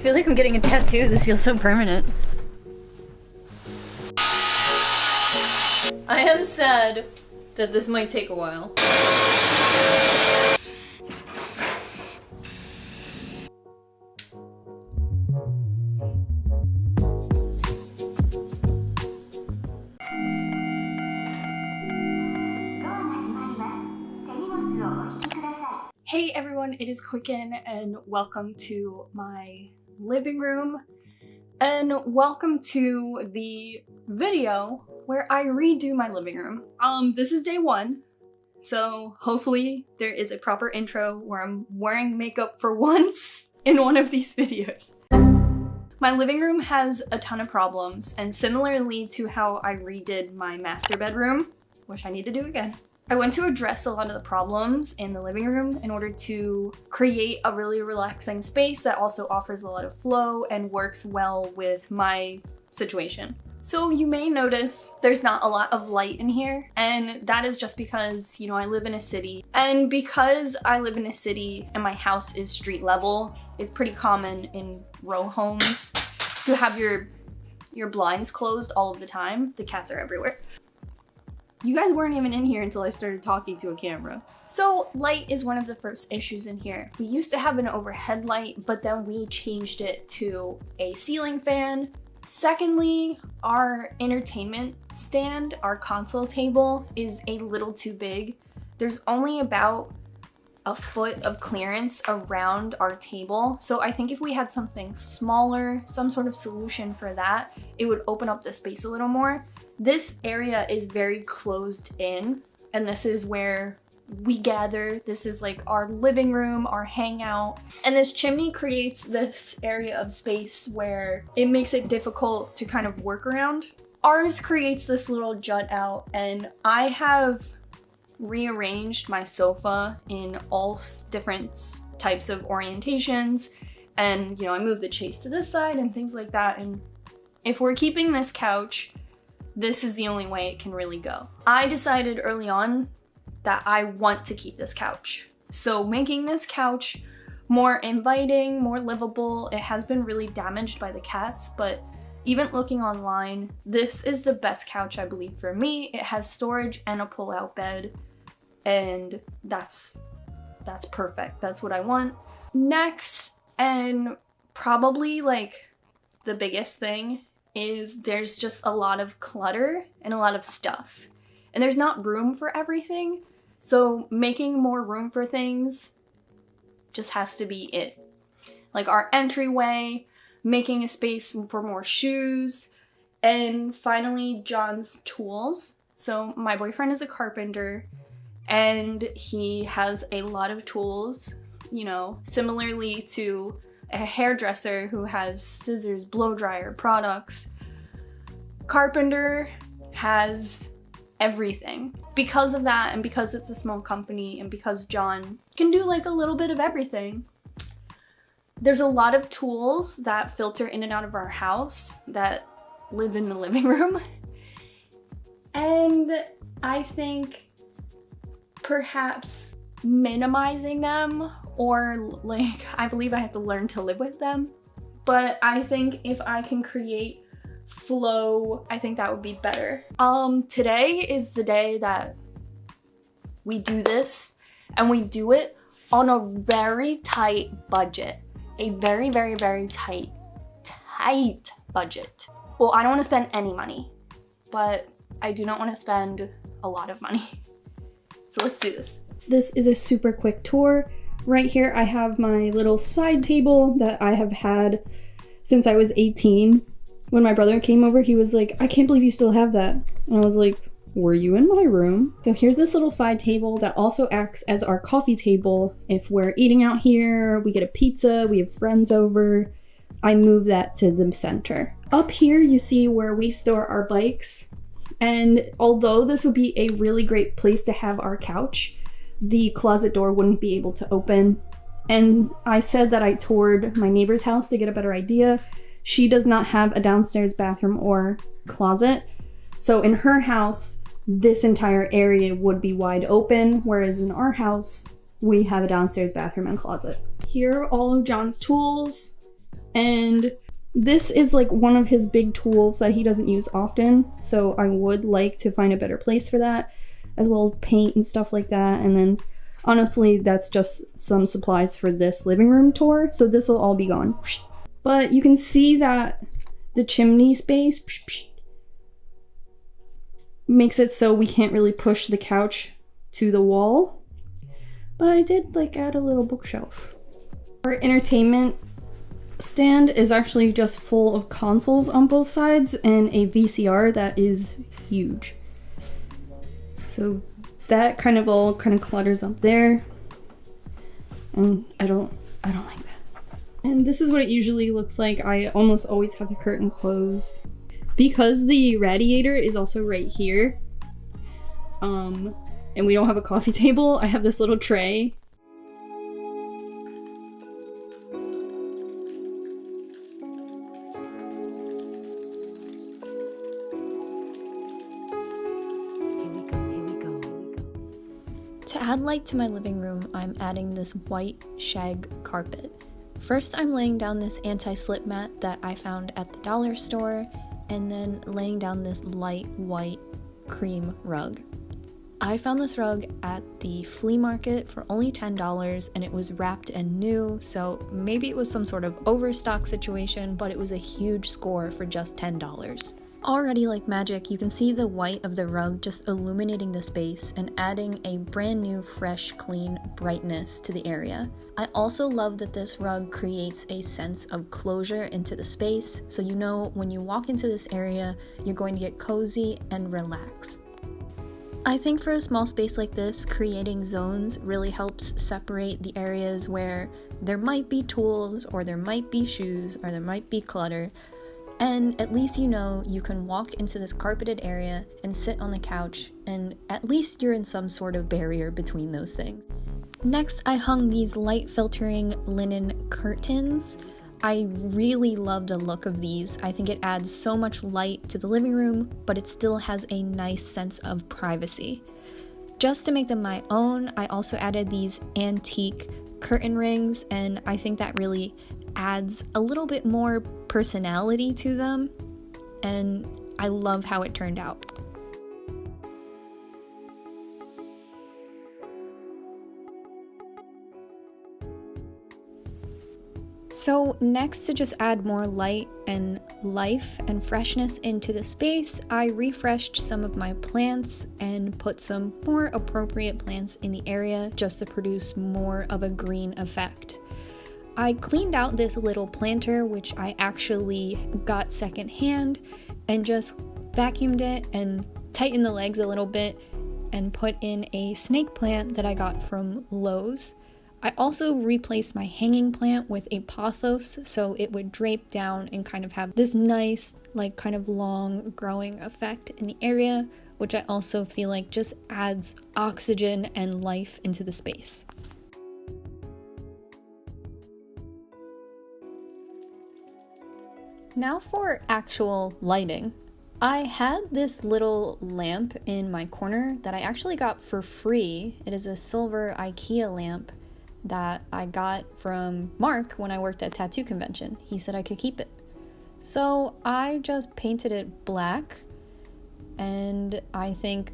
feel like I'm getting a tattoo. This feels so permanent. I am sad that this might take a while. Hey everyone, it is Qcknd and welcome to my living room and welcome to the video where I redo my living room. This is day one, so hopefully there is a proper intro where I'm wearing makeup for once in one of these videos. My living room has a ton of problems, and similarly to how I redid my master bedroom, which I need to do again, I went to address a lot of the problems in the living room in order to create a really relaxing space that also offers a lot of flow and works well with my situation. So you may notice there's not a lot of light in here, and that is just because, you know, I live in a city. And because I live in a city and my house is street level, it's pretty common in row homes to have your blinds closed all of the time. The cats are everywhere. You guys weren't even in here until I started talking to a camera. So light is one of the first issues in here. We used to have an overhead light, but then we changed it to a ceiling fan. Secondly, our entertainment stand, our console table, is a little too big. There's only about a foot of clearance around our table. So I think if we had something smaller, some sort of solution for that, it would open up the space a little more. This area is very closed in, and this is where we gather. This is like our living room, our hangout. And this chimney creates this area of space where it makes it difficult to kind of work around. Ours creates this little jut out, and I have rearranged my sofa in all different types of orientations. And, you know, I moved the chase to this side and things like that. And if we're keeping this couch, this is the only way it can really go. I decided early on that I want to keep this couch. So making this couch more inviting, more livable. It has been really damaged by the cats, but even looking online, this is the best couch, I believe, for me. It has storage and a pull-out bed, and that's perfect. That's what I want. Next, and probably like the biggest thing, is there's just a lot of clutter and a lot of stuff. And there's not room for everything. So making more room for things just has to be it. Like our entryway, making a space for more shoes, and finally John's tools. So my boyfriend is a carpenter and he has a lot of tools, you know, similarly to a hairdresser who has scissors, blow dryer, products. Carpenter has everything. Because of that, and because it's a small company, and because John can do like a little bit of everything, there's a lot of tools that filter in and out of our house that live in the living room. And I think perhaps minimizing them, or like, I believe I have to learn to live with them. But I think if I can create flow, I think that would be better. Today is the day that we do this, and we do it on a very tight budget. A very, very, very tight budget. Well, I don't want to spend any money, but I do not want to spend a lot of money. So let's do this. This is a super quick tour. Right here I have my little side table that I have had since I was 18. When my brother came over, he was like, I can't believe you still have that. And I was like, were you in my room? So here's this little side table that also acts as our coffee table. If we're eating out here, we get a pizza, we have friends over, I move that to the center. Up here you see where we store our bikes. And although this would be a really great place to have our couch, the closet door wouldn't be able to open. And I said that I toured my neighbor's house to get a better idea. She does not have a downstairs bathroom or closet. So in her house, this entire area would be wide open, whereas in our house, we have a downstairs bathroom and closet. Here are all of John's tools. And this is like one of his big tools that he doesn't use often, so I would like to find a better place for that, as well as paint and stuff like that. And then honestly, that's just some supplies for this living room tour, so this will all be gone. But you can see that the chimney space makes it so we can't really push the couch to the wall. But I did like add a little bookshelf. Our entertainment stand is actually just full of consoles on both sides and a VCR that is huge. So that kind of all clutters up there. And I don't like that. And this is what it usually looks like. I almost always have the curtain closed. Because the radiator is also right here, and we don't have a coffee table, I have this little tray. To add light to my living room, I'm adding this white shag carpet. First, I'm laying down this anti-slip mat that I found at the dollar store, and then laying down this light white cream rug. I found this rug at the flea market for only $10, and it was wrapped and new, so maybe it was some sort of overstock situation, but it was a huge score for just $10. Already like magic, you can see the white of the rug just illuminating the space and adding a brand new, fresh, clean brightness to the area. I also love that this rug creates a sense of closure into the space, so you know when you walk into this area, you're going to get cozy and relax. I think for a small space like this, creating zones really helps separate the areas where there might be tools, or there might be shoes, or there might be clutter. And at least you know you can walk into this carpeted area and sit on the couch, and at least you're in some sort of barrier between those things. Next, I hung these light filtering linen curtains. I really love the look of these. I think it adds so much light to the living room, but it still has a nice sense of privacy. Just to make them my own, I also added these antique curtain rings, and I think that really adds a little bit more personality to them, and I love how it turned out. So next, to just add more light and life and freshness into the space, I refreshed some of my plants and put some more appropriate plants in the area just to produce more of a green effect. I cleaned out this little planter, which I actually got secondhand, and just vacuumed it and tightened the legs a little bit and put in a snake plant that I got from Lowe's. I also replaced my hanging plant with a pothos so it would drape down and kind of have this nice, like kind of long growing effect in the area, which I also feel like just adds oxygen and life into the space. Now for actual lighting. I had this little lamp in my corner that I actually got for free. It is a silver IKEA lamp that I got from Mark when I worked at Tattoo Convention. He said I could keep it. So I just painted it black, and I think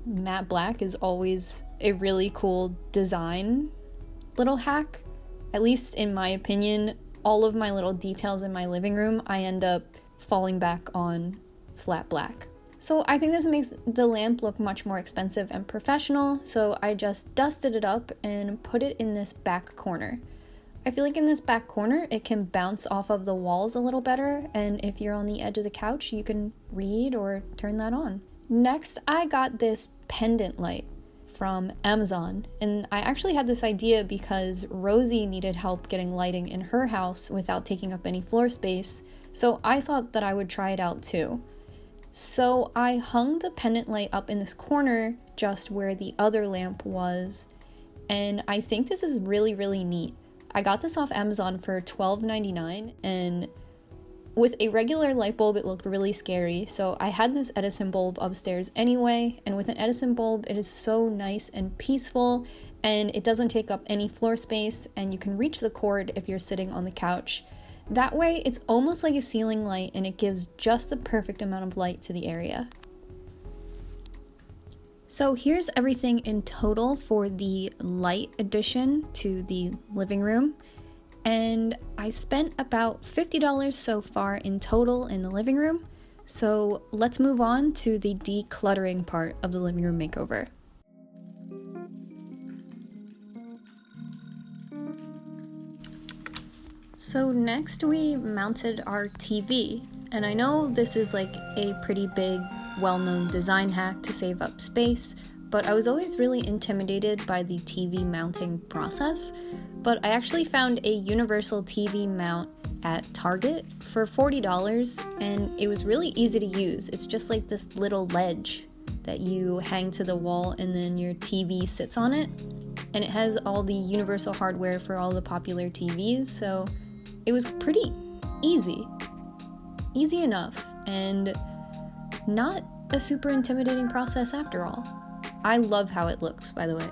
matte black is always a really cool design little hack. At least in my opinion, all of my little details in my living room, I end up falling back on flat black. So I think this makes the lamp look much more expensive and professional, so I just dusted it up and put it in this back corner. I feel like in this back corner, it can bounce off of the walls a little better, and if you're on the edge of the couch, you can read or turn that on. Next, I got this pendant light from Amazon, and I actually had this idea because Rosie needed help getting lighting in her house without taking up any floor space, so I thought that I would try it out too. So I hung the pendant light up in this corner just where the other lamp was, and I think this is really, really neat. I got this off Amazon for $12.99, and with a regular light bulb, it looked really scary, so I had this Edison bulb upstairs anyway, and with an Edison bulb, it is so nice and peaceful, and it doesn't take up any floor space, and you can reach the cord if you're sitting on the couch. That way, it's almost like a ceiling light and it gives just the perfect amount of light to the area. So here's everything in total for the light addition to the living room. And I spent about $50 so far in total in the living room. So let's move on to the decluttering part of the living room makeover. So next we mounted our TV, and I know this is like a pretty big, well-known design hack to save up space, but I was always really intimidated by the TV mounting process. But I actually found a universal TV mount at Target for $40, and it was really easy to use. It's just like this little ledge that you hang to the wall and then your TV sits on it, and it has all the universal hardware for all the popular TVs, so it was pretty easy enough, and not a super intimidating process after all. I love how it looks, by the way.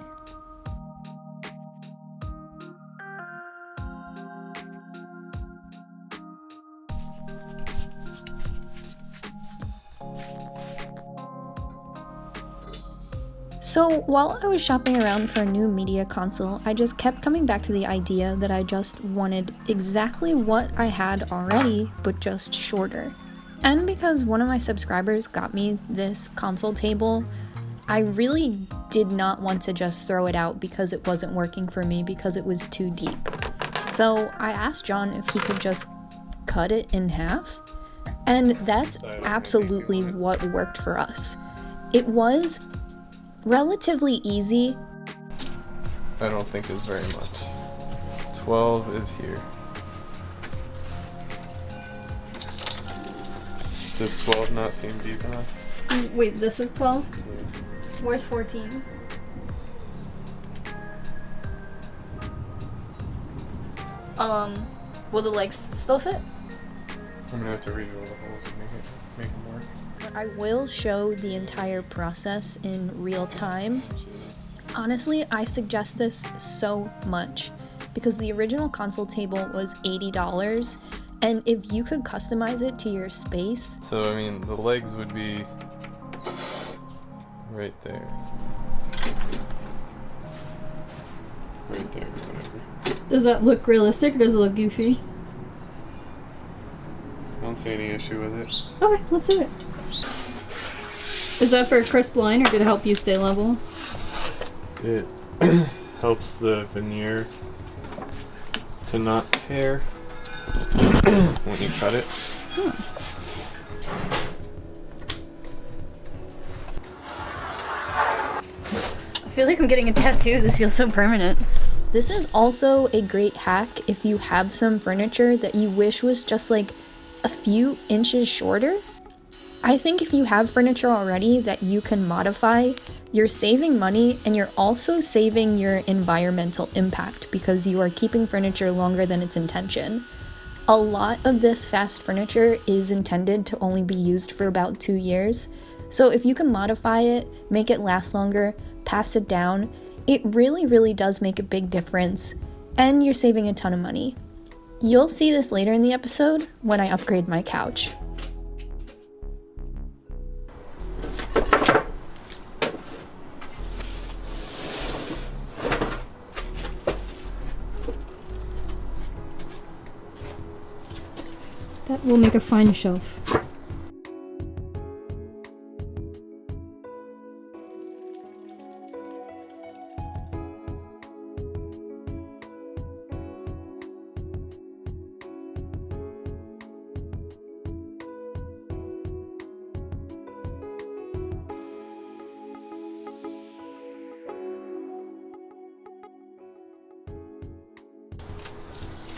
So while I was shopping around for a new media console, I just kept coming back to the idea that I just wanted exactly what I had already, but just shorter. And because one of my subscribers got me this console table, I really did not want to just throw it out because it wasn't working for me because it was too deep. So I asked John if he could just cut it in half, and that's absolutely what worked for us. It was relatively easy. I don't think is very much. 12 is here. Does 12 not seem deep enough? Wait, this is 12? Yeah. Where's 14? Will the legs still fit? I'm gonna have to redraw the holes and make them work. I will show the entire process in real time. Honestly, I suggest this so much because the original console table was $80, and if you could customize it to your space. So I mean, the legs would be right there. Right there, whatever. Does that look realistic or does it look goofy? I don't see any issue with it. Okay, let's do it. Is that for a crisp line or did it help you stay level? It helps the veneer to not tear when you cut it. Huh. I feel like I'm getting a tattoo. This feels so permanent. This is also a great hack if you have some furniture that you wish was just like a few inches shorter. I think if you have furniture already that you can modify, you're saving money and you're also saving your environmental impact because you are keeping furniture longer than its intention. A lot of this fast furniture is intended to only be used for about 2 years. So if you can modify it, make it last longer, pass it down, it really does make a big difference, and you're saving a ton of money. You'll see this later in the episode when I upgrade my couch. That will make a fine shelf.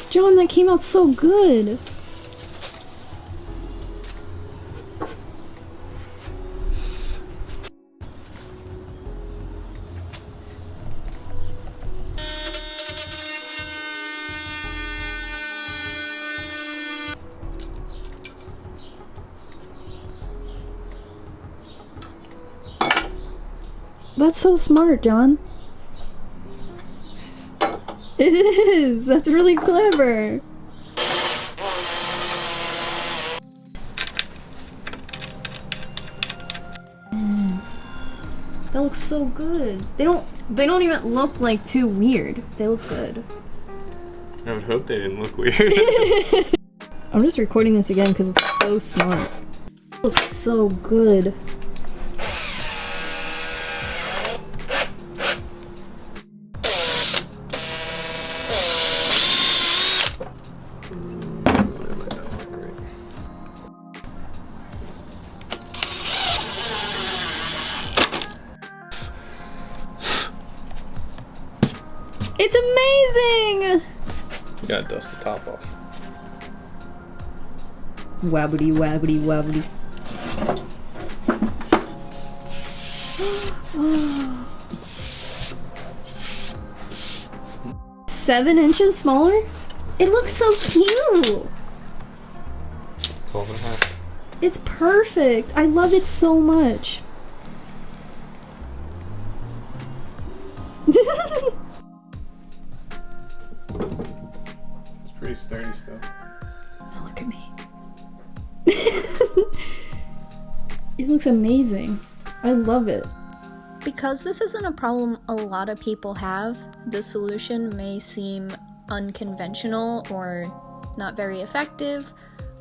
John, that came out so good! That's so smart, John. It is! That's really clever! That looks so good. They don't even look like too weird. They look good. I would hope they didn't look weird. I'm just recording this again because it's so smart. It looks so good. It's amazing! You gotta dust the top off. Wabbity wabbity wabbity. Oh. 7 inches smaller? It looks so cute! 12 and a half. It's perfect! I love it so much. It's pretty sturdy still. Oh, look at me. It looks amazing. I love it. Because this isn't a problem a lot of people have, the solution may seem unconventional or not very effective,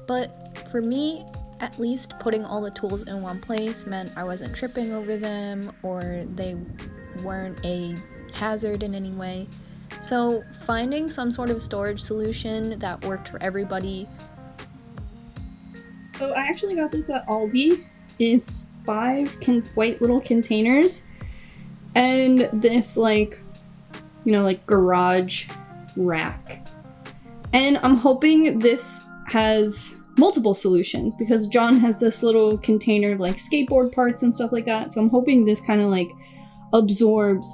but for me, at least putting all the tools in one place meant I wasn't tripping over them or they weren't a hazard in any way. So finding some sort of storage solution that worked for everybody. So I actually got this at Aldi. It's 5 white little containers and this like garage rack. And I'm hoping this has multiple solutions because John has this little container of like skateboard parts and stuff like that. So I'm hoping this kind of like absorbs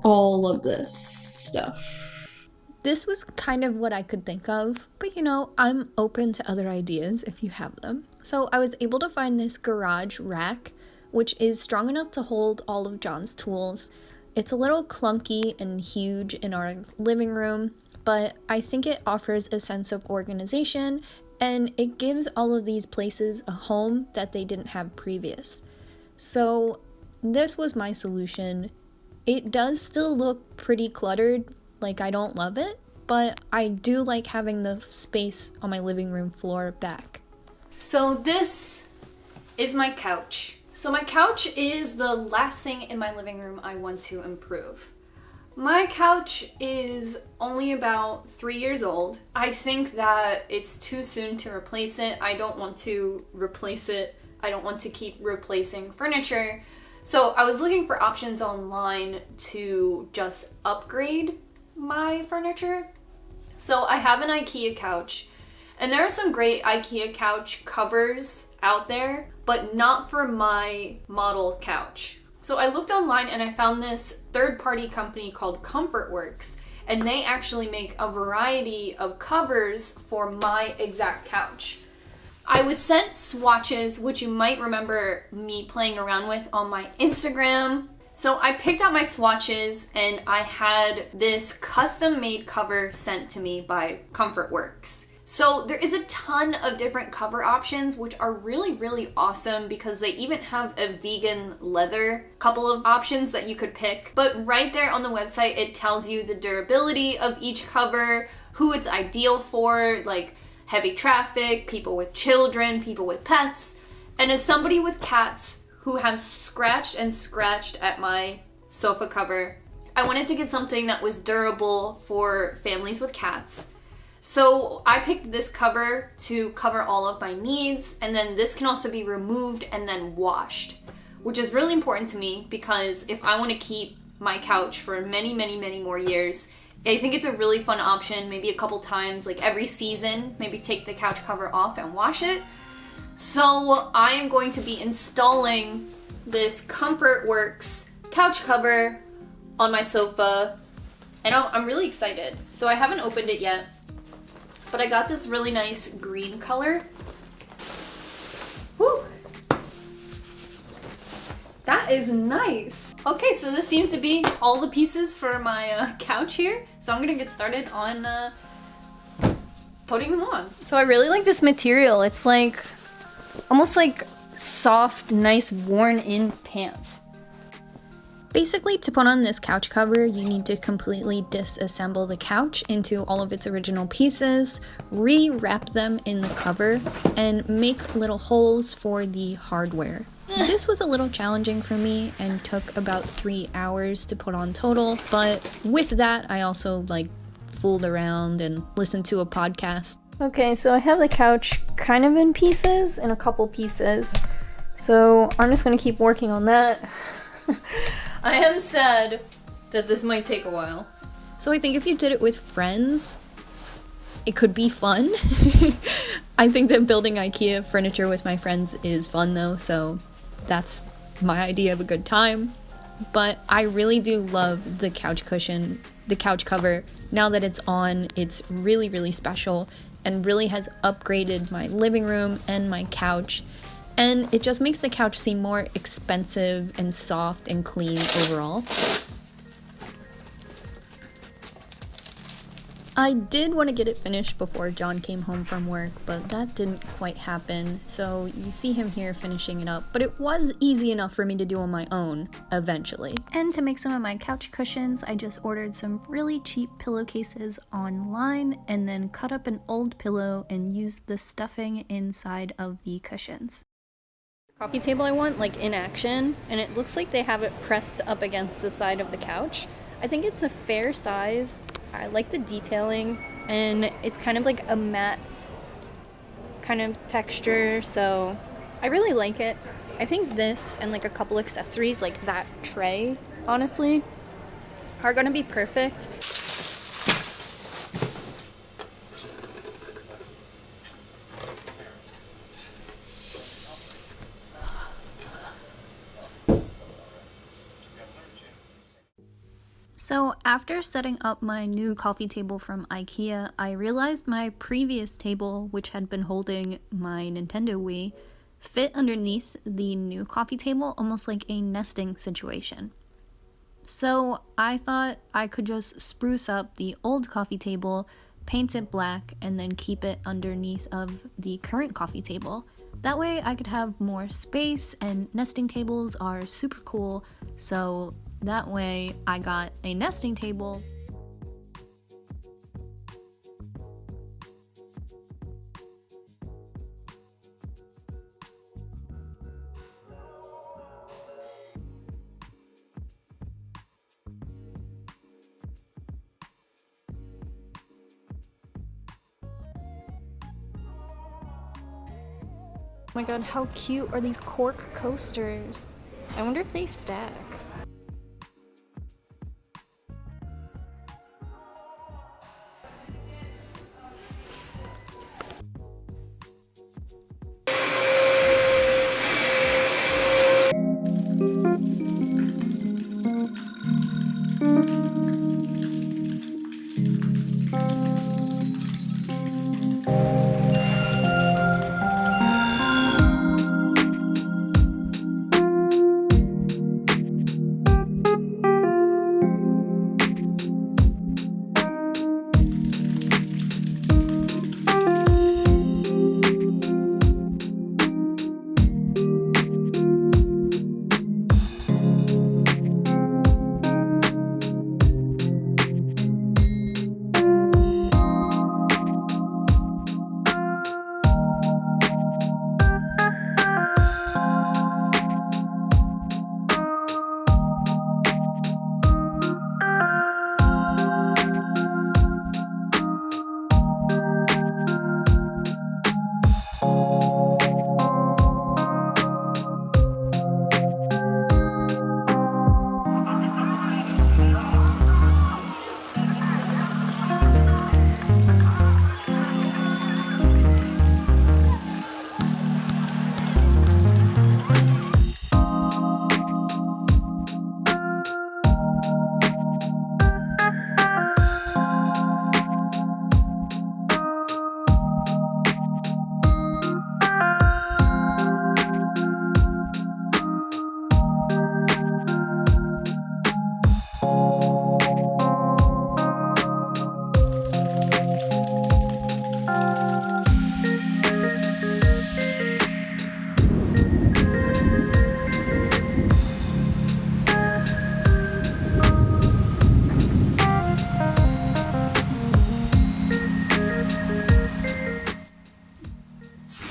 all of this stuff. This was kind of what I could think of, but I'm open to other ideas if you have them. So I was able to find this garage rack, which is strong enough to hold all of John's tools. It's a little clunky and huge in our living room, but I think it offers a sense of organization and it gives all of these places a home that they didn't have previous. So this was my solution. It does still look pretty cluttered, like I don't love it, but I do like having the space on my living room floor back. So this is my couch. So my couch is the last thing in my living room I want to improve. My couch is only about 3 years old. I think that it's too soon to replace it. I don't want to replace it. I don't want to keep replacing furniture. So I was looking for options online to just upgrade my furniture. So I have an IKEA couch, and there are some great IKEA couch covers out there, but not for my model couch. So I looked online and I found this third-party company called Comfortworks, and they actually make a variety of covers for my exact couch. I was sent swatches, which you might remember me playing around with on my Instagram. So I picked out my swatches and I had this custom-made cover sent to me by Comfortworks. So there is a ton of different cover options, which are really, really awesome because they even have a vegan leather couple of options that you could pick. But right there on the website, it tells you the durability of each cover, who it's ideal for, like heavy traffic, people with children, people with pets. And as somebody with cats who have scratched and scratched at my sofa cover, I wanted to get something that was durable for families with cats. So I picked this cover to cover all of my needs, and then this can also be removed and then washed, which is really important to me because if I want to keep my couch for many, many, many more years, I think it's a really fun option, maybe a couple times, like every season, maybe take the couch cover off and wash it. So I am going to be installing this Comfortworks couch cover on my sofa, and I'm really excited. So I haven't opened it yet, but I got this really nice green color. Woo! That is nice. Okay, so this seems to be all the pieces for my couch here. So I'm gonna get started on putting them on. So I really like this material. It's like, almost like soft, nice, worn-in pants. Basically, to put on this couch cover, you need to completely disassemble the couch into all of its original pieces, re-wrap them in the cover, and make little holes for the hardware. This was a little challenging for me and took about 3 hours to put on total, but with that, I also fooled around and listened to a podcast. Okay, so I have the couch kind of in pieces, in a couple pieces, so I'm just gonna keep working on that. I am sad that this might take a while. So I think if you did it with friends, it could be fun. I think that building IKEA furniture with my friends is fun though, so that's my idea of a good time. But I really do love the couch cushion, the couch cover. Now that it's on, it's really, really special and really has upgraded my living room and my couch. And it just makes the couch seem more expensive and soft and clean overall. I did want to get it finished before John came home from work, but that didn't quite happen, so you see him here finishing it up, but it was easy enough for me to do on my own, eventually. And to make some of my couch cushions, I just ordered some really cheap pillowcases online, and then cut up an old pillow and used the stuffing inside of the cushions. Coffee table I want, in action, and it looks like they have it pressed up against the side of the couch. I think it's a fair size. I like the detailing, and it's kind of like a matte kind of texture, so I really like it. I think this and a couple accessories like that tray, honestly, are gonna be perfect. So after setting up my new coffee table from IKEA, I realized my previous table, which had been holding my Nintendo Wii, fit underneath the new coffee table, almost like a nesting situation. So I thought I could just spruce up the old coffee table, paint it black, and then keep it underneath of the current coffee table. That way I could have more space, and nesting tables are super cool, so that way I got a nesting table. Oh my god, how cute are these cork coasters? I wonder if they stack.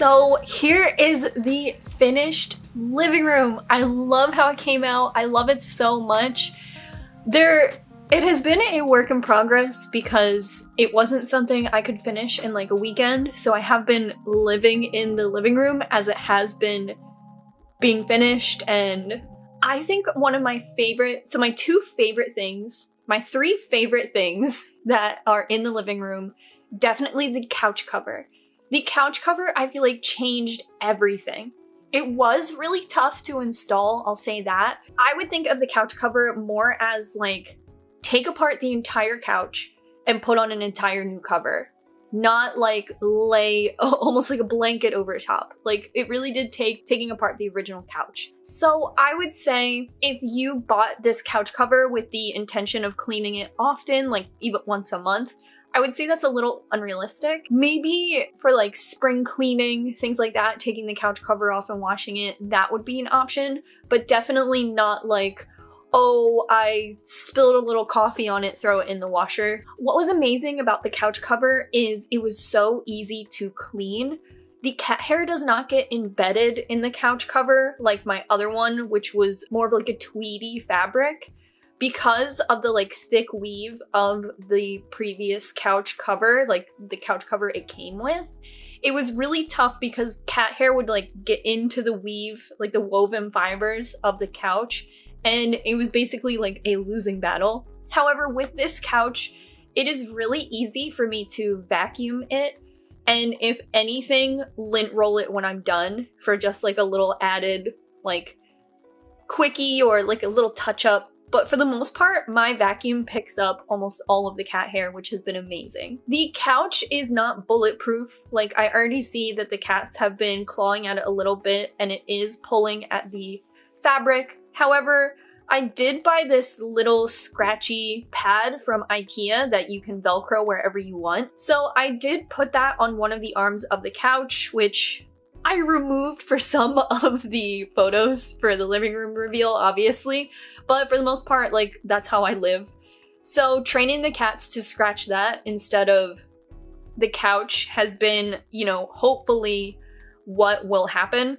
So here is the finished living room. I love how it came out. I love it so much. It has been a work in progress because it wasn't something I could finish in like a weekend. So I have been living in the living room as it has been being finished. And I think one of my favorite, so my two favorite things, my three favorite things that are in the living room, definitely the couch cover. The couch cover, I feel like, changed everything. It was really tough to install, I'll say that. I would think of the couch cover more as like, take apart the entire couch and put on an entire new cover. Not like lay almost like a blanket over top. Like it really did take taking apart the original couch. So I would say if you bought this couch cover with the intention of cleaning it often, like even once a month, I would say that's a little unrealistic. Maybe for like spring cleaning, things like that, taking the couch cover off and washing it, that would be an option, but definitely not like, oh, I spilled a little coffee on it, throw it in the washer. What was amazing about the couch cover is it was so easy to clean. The cat hair does not get embedded in the couch cover like my other one, which was more of like a tweedy fabric. Because of the like thick weave of the previous couch cover, like the couch cover it came with, it was really tough because cat hair would like get into the weave, like the woven fibers of the couch, and it was basically like a losing battle. However, with this couch, it is really easy for me to vacuum it, and if anything, lint roll it when I'm done for just like a little added like quickie or like a little touch up. But for the most part, my vacuum picks up almost all of the cat hair, which has been amazing. The couch is not bulletproof. Like I already see that the cats have been clawing at it a little bit and it is pulling at the fabric. However, I did buy this little scratchy pad from IKEA that you can Velcro wherever you want. So I did put that on one of the arms of the couch, which I removed for some of the photos for the living room reveal, obviously, but for the most part, like, that's how I live. So training the cats to scratch that instead of the couch has been, you know, hopefully what will happen.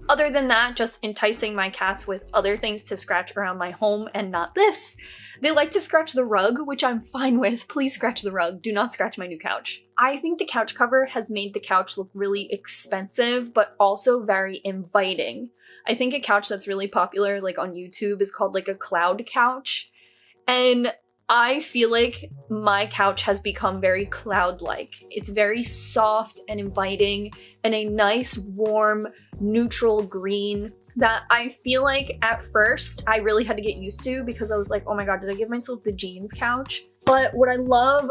Other than that, just enticing my cats with other things to scratch around my home and not this. They like to scratch the rug, which I'm fine with. Please scratch the rug. Do not scratch my new couch. I think the couch cover has made the couch look really expensive, but also very inviting. I think a couch that's really popular, like on YouTube, is called like a cloud couch. And I feel like my couch has become very cloud-like. It's very soft and inviting and a nice, warm, neutral green that I feel like at first I really had to get used to because I was like, oh my god, did I give myself the jeans couch? But what I love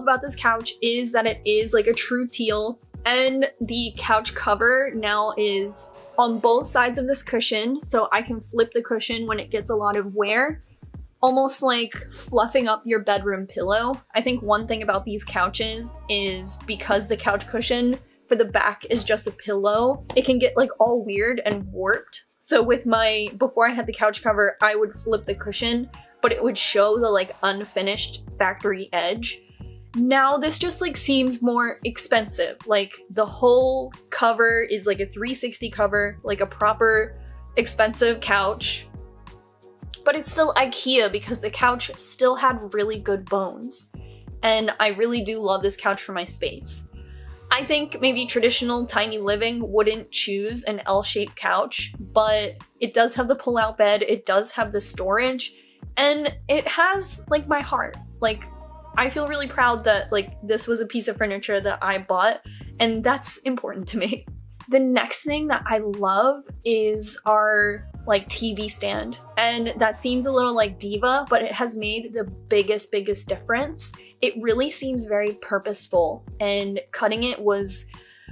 about this couch is that it is like a true teal, and the couch cover now is on both sides of this cushion, so I can flip the cushion when it gets a lot of wear. Almost like fluffing up your bedroom pillow. I think one thing about these couches is because the couch cushion for the back is just a pillow, it can get like all weird and warped. So with before I had the couch cover, I would flip the cushion, but it would show the like unfinished factory edge. Now this just like seems more expensive. Like the whole cover is like a 360 cover, like a proper expensive couch. But it's still IKEA because the couch still had really good bones. And I really do love this couch for my space. I think maybe traditional tiny living wouldn't choose an L-shaped couch, but it does have the pull-out bed, it does have the storage, and it has like my heart. Like I feel really proud that like this was a piece of furniture that I bought, and that's important to me. The next thing that I love is our like TV stand, and that seems a little like diva, but it has made the biggest difference. It really seems very purposeful, and cutting it was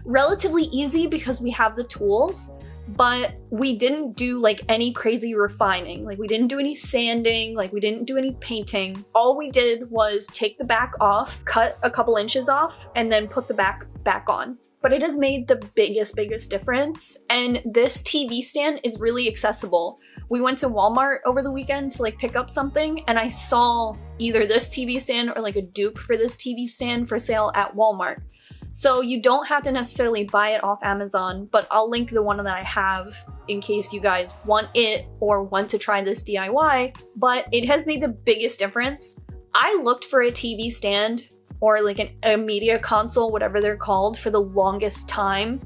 relatively easy because we have the tools, but we didn't do like any crazy refining. Like we didn't do any sanding, like we didn't do any painting. All we did was take the back off, cut a couple inches off, and then put the back on. But it has made the biggest difference, and this TV stand is really accessible. We went to Walmart over the weekend to like pick up something, and I saw either this TV stand or like a dupe for this TV stand for sale at Walmart. So you don't have to necessarily buy it off Amazon, but I'll link the one that I have in case you guys want it or want to try this DIY, but it has made the biggest difference. I looked for a TV stand or like a media console, whatever they're called, for the longest time,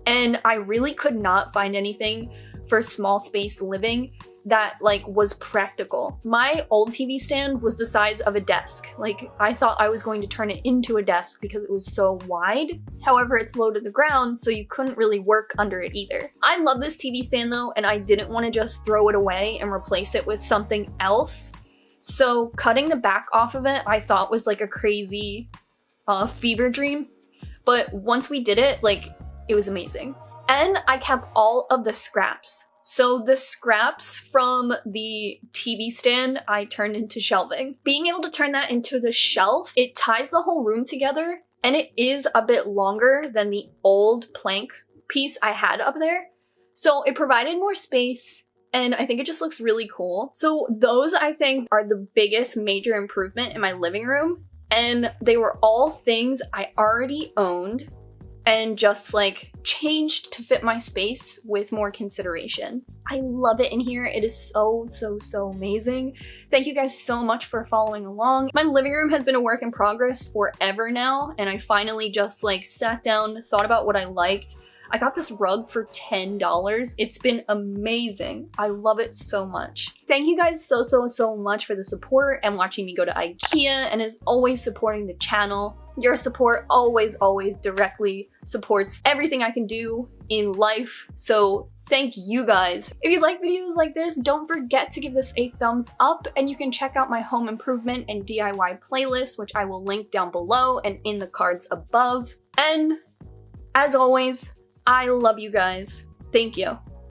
and I really could not find anything for small space living that like was practical. My old TV stand was the size of a desk. Like I thought I was going to turn it into a desk because it was so wide. However, it's low to the ground, so you couldn't really work under it either. I love this TV stand though, and I didn't want to just throw it away and replace it with something else. So cutting the back off of it, I thought was like a crazy fever dream. But once we did it, like it was amazing. And I kept all of the scraps. So the scraps from the TV stand I turned into shelving. Being able to turn that into the shelf, it ties the whole room together, and it is a bit longer than the old plank piece I had up there. So it provided more space, and I think it just looks really cool. So those I think are the biggest major improvement in my living room, and they were all things I already owned and just like changed to fit my space with more consideration. I love it in here. It is so amazing. Thank you guys so much for following along. My living room has been a work in progress forever now, and I finally just like sat down, thought about what I liked. I got this rug for $10. It's been amazing. I love it so much. Thank you guys so much for the support and watching me go to IKEA, and as always supporting the channel. Your support always directly supports everything I can do in life, so thank you guys. If you like videos like this, don't forget to give this a thumbs up, and you can check out my home improvement and DIY playlist, which I will link down below and in the cards above. And as always, I love you guys. Thank you.